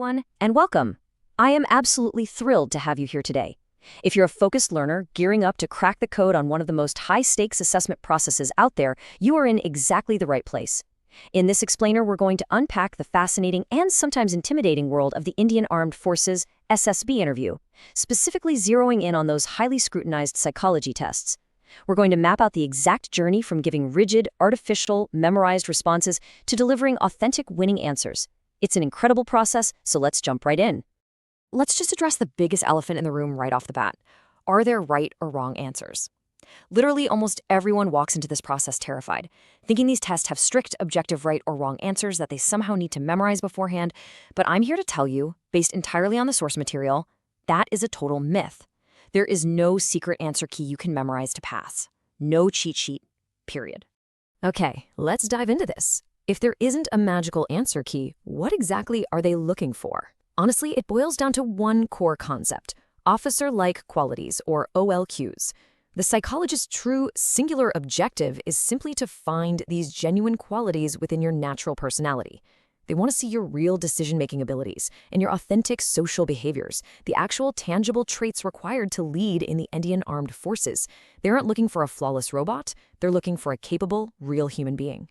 everyone, and welcome. I am absolutely thrilled to have you here today. If you're a focused learner gearing up to crack the code on one of the most high-stakes assessment processes out there, you are in exactly the right place. In this explainer, we're going to unpack the fascinating and sometimes intimidating world of the Indian Armed Forces SSB interview, specifically zeroing in on those highly scrutinized psychology tests. We're going to map out the exact journey from giving rigid, artificial, memorized responses to delivering authentic, winning answers. It's an incredible process, so let's jump right in. Let's just address the biggest elephant in the room right off the bat. Are there right or wrong answers? Literally, almost everyone walks into this process terrified, thinking these tests have strict, objective right or wrong answers that they somehow need to memorize beforehand. But I'm here to tell you, based entirely on the source material, that is a total myth. There is no secret answer key you can memorize to pass. No cheat sheet, period. Okay, let's dive into this. If there isn't a magical answer key, what exactly are they looking for? Honestly, it boils down to one core concept: officer-like qualities, or OLQs. The psychologist's true singular objective is simply to find these genuine qualities within your natural personality. They want to see your real decision-making abilities and your authentic social behaviors, the actual tangible traits required to lead in the Indian Armed Forces. They aren't looking for a flawless robot, they're looking for a capable, real human being.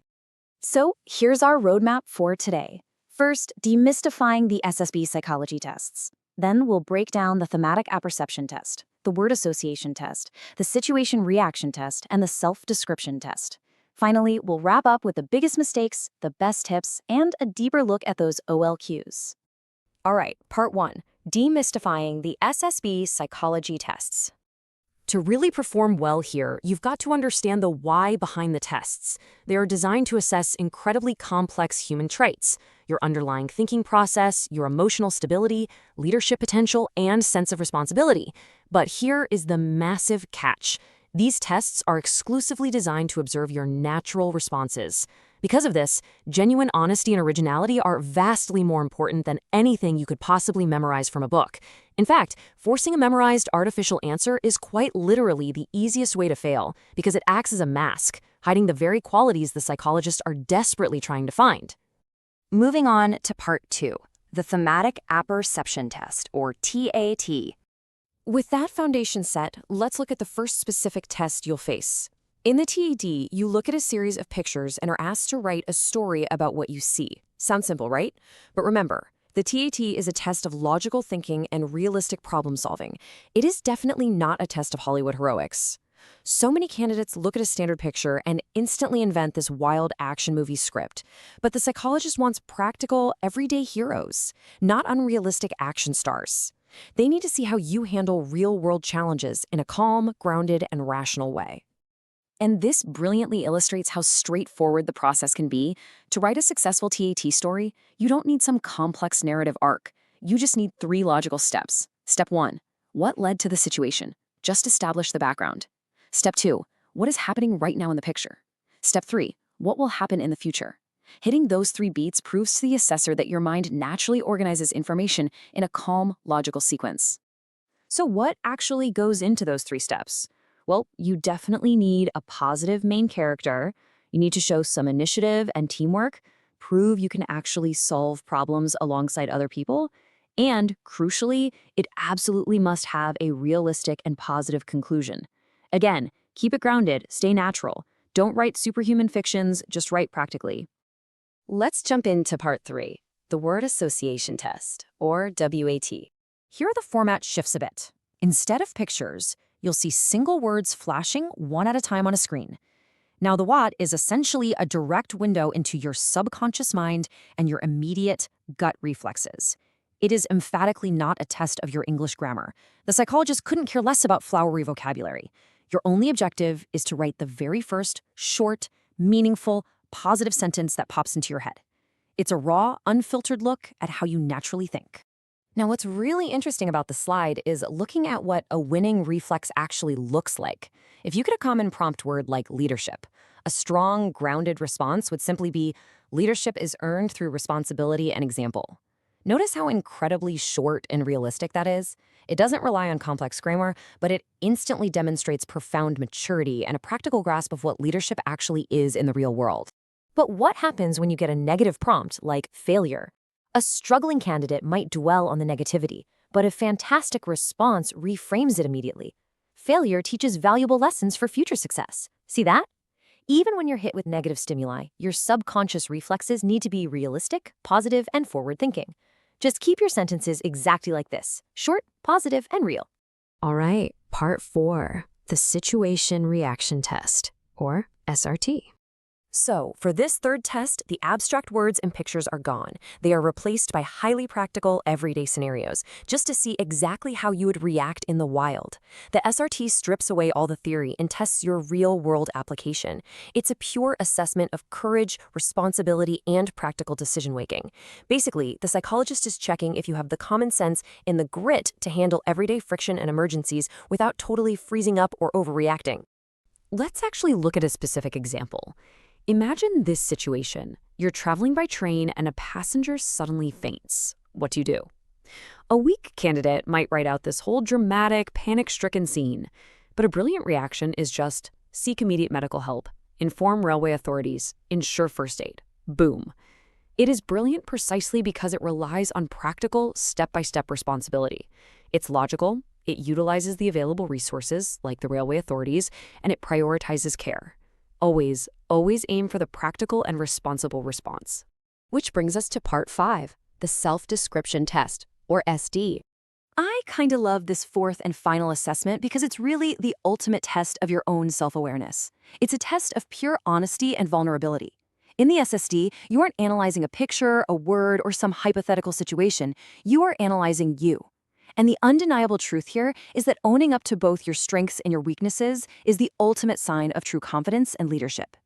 So here's our roadmap for today. First, demystifying the SSB Psychology Tests. Then we'll break down the Thematic Apperception Test, the Word Association Test, the Situation Reaction Test, and the Self-Description Test. Finally, we'll wrap up with the biggest mistakes, the best tips, and a deeper look at those OLQs. All right, part 1, demystifying the SSB Psychology Tests. To really perform well here, you've got to understand the why behind the tests. They are designed to assess incredibly complex human traits: your underlying thinking process, your emotional stability, leadership potential, and sense of responsibility. But here is the massive catch. These tests are exclusively designed to observe your natural responses. Because of this, genuine honesty and originality are vastly more important than anything you could possibly memorize from a book. In fact, forcing a memorized artificial answer is quite literally the easiest way to fail, because it acts as a mask, hiding the very qualities the psychologists are desperately trying to find. Moving on to part 2, the Thematic Apperception Test, or TAT. With that foundation set, let's look at the first specific test you'll face. In the TAT, you look at a series of pictures and are asked to write a story about what you see. Sounds simple, right? But remember, the TAT is a test of logical thinking and realistic problem solving. It is definitely not a test of Hollywood heroics. So many candidates look at a standard picture and instantly invent this wild action movie script. But the psychologist wants practical, everyday heroes, not unrealistic action stars. They need to see how you handle real-world challenges in a calm, grounded, and rational way. And this brilliantly illustrates how straightforward the process can be. To write a successful TAT story, you don't need some complex narrative arc. You just need 3 logical steps. Step 1, what led to the situation? Just establish the background. Step 2, what is happening right now in the picture? Step 3, what will happen in the future? Hitting those 3 beats proves to the assessor that your mind naturally organizes information in a calm, logical sequence. So what actually goes into those 3 steps? Well, you definitely need a positive main character. You need to show some initiative and teamwork, prove you can actually solve problems alongside other people, and, crucially, it absolutely must have a realistic and positive conclusion. Again, keep it grounded, stay natural. Don't write superhuman fictions, just write practically. Let's jump into part 3, the Word Association Test, or WAT. Here the format shifts a bit. Instead of pictures, you'll see single words flashing one at a time on a screen. Now, the WAT is essentially a direct window into your subconscious mind and your immediate gut reflexes. It is emphatically not a test of your English grammar. The psychologist couldn't care less about flowery vocabulary. Your only objective is to write the very first, short, meaningful, positive sentence that pops into your head. It's a raw, unfiltered look at how you naturally think. Now, what's really interesting about the slide is looking at what a winning reflex actually looks like. If you get a common prompt word like leadership, a strong, grounded response would simply be, leadership is earned through responsibility and example. Notice how incredibly short and realistic that is? It doesn't rely on complex grammar, but it instantly demonstrates profound maturity and a practical grasp of what leadership actually is in the real world. But what happens when you get a negative prompt like failure? A struggling candidate might dwell on the negativity, but a fantastic response reframes it immediately. Failure teaches valuable lessons for future success. See that? Even when you're hit with negative stimuli, your subconscious reflexes need to be realistic, positive, and forward-thinking. Just keep your sentences exactly like this: short, positive, and real. All right, part 4, the situation reaction test, or SRT. So, for this third test, the abstract words and pictures are gone. They are replaced by highly practical, everyday scenarios, just to see exactly how you would react in the wild. The SRT strips away all the theory and tests your real-world application. It's a pure assessment of courage, responsibility, and practical decision-making. Basically, the psychologist is checking if you have the common sense and the grit to handle everyday friction and emergencies without totally freezing up or overreacting. Let's actually look at a specific example. Imagine this situation. You're traveling by train and a passenger suddenly faints. What do? A weak candidate might write out this whole dramatic, panic-stricken scene, but a brilliant reaction is just seek immediate medical help, inform railway authorities, ensure first aid. Boom. It is brilliant precisely because it relies on practical, step-by-step responsibility. It's logical, it utilizes the available resources, like the railway authorities, and it prioritizes care. Always aim for the practical and responsible response. Which brings us to part 5, the self-description test, or SD. I kind of love this fourth and final assessment because it's really the ultimate test of your own self-awareness. It's a test of pure honesty and vulnerability. In the SSD, you aren't analyzing a picture, a word, or some hypothetical situation. You are analyzing you. And the undeniable truth here is that owning up to both your strengths and your weaknesses is the ultimate sign of true confidence and leadership.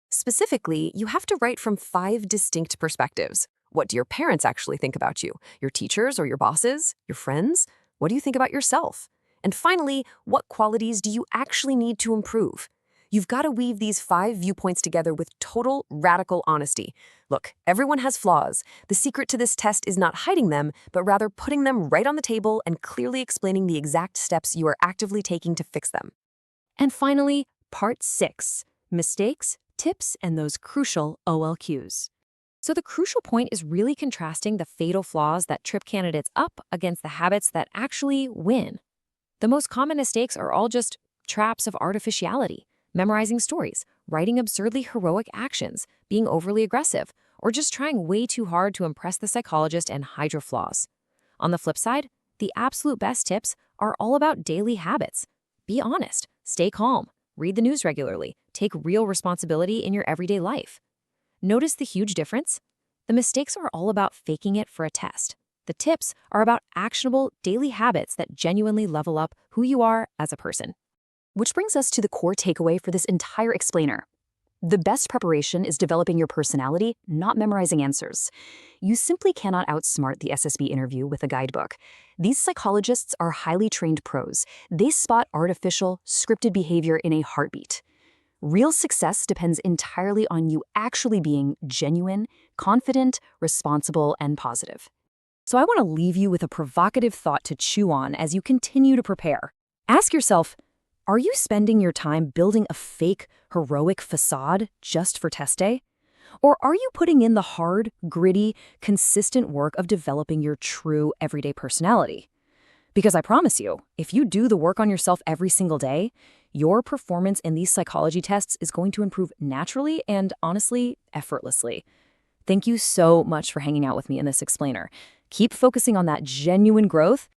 Specifically, you have to write from 5 distinct perspectives. What do your parents actually think about you? Your teachers or your bosses? Your friends? What do you think about yourself? And finally, what qualities do you actually need to improve? You've got to weave these 5 viewpoints together with total, radical honesty. Look, everyone has flaws. The secret to this test is not hiding them, but rather putting them right on the table and clearly explaining the exact steps you are actively taking to fix them. And finally, part 6, mistakes, tips, and those crucial OLQs. So the crucial point is really contrasting the fatal flaws that trip candidates up against the habits that actually win. The most common mistakes are all just traps of artificiality. Memorizing stories, writing absurdly heroic actions, being overly aggressive, or just trying way too hard to impress the psychologist and hide your flaws. On the flip side, the absolute best tips are all about daily habits. Be honest, stay calm, read the news regularly, take real responsibility in your everyday life. Notice the huge difference? The mistakes are all about faking it for a test. The tips are about actionable daily habits that genuinely level up who you are as a person. Which brings us to the core takeaway for this entire explainer. The best preparation is developing your personality, not memorizing answers. You simply cannot outsmart the SSB interview with a guidebook. These psychologists are highly trained pros. They spot artificial, scripted behavior in a heartbeat. Real success depends entirely on you actually being genuine, confident, responsible, and positive. So I want to leave you with a provocative thought to chew on as you continue to prepare. Ask yourself, are you spending your time building a fake, heroic facade just for test day? Or are you putting in the hard, gritty, consistent work of developing your true everyday personality? Because I promise you, if you do the work on yourself every single day, your performance in these psychology tests is going to improve naturally and, honestly, effortlessly. Thank you so much for hanging out with me in this explainer. Keep focusing on that genuine growth,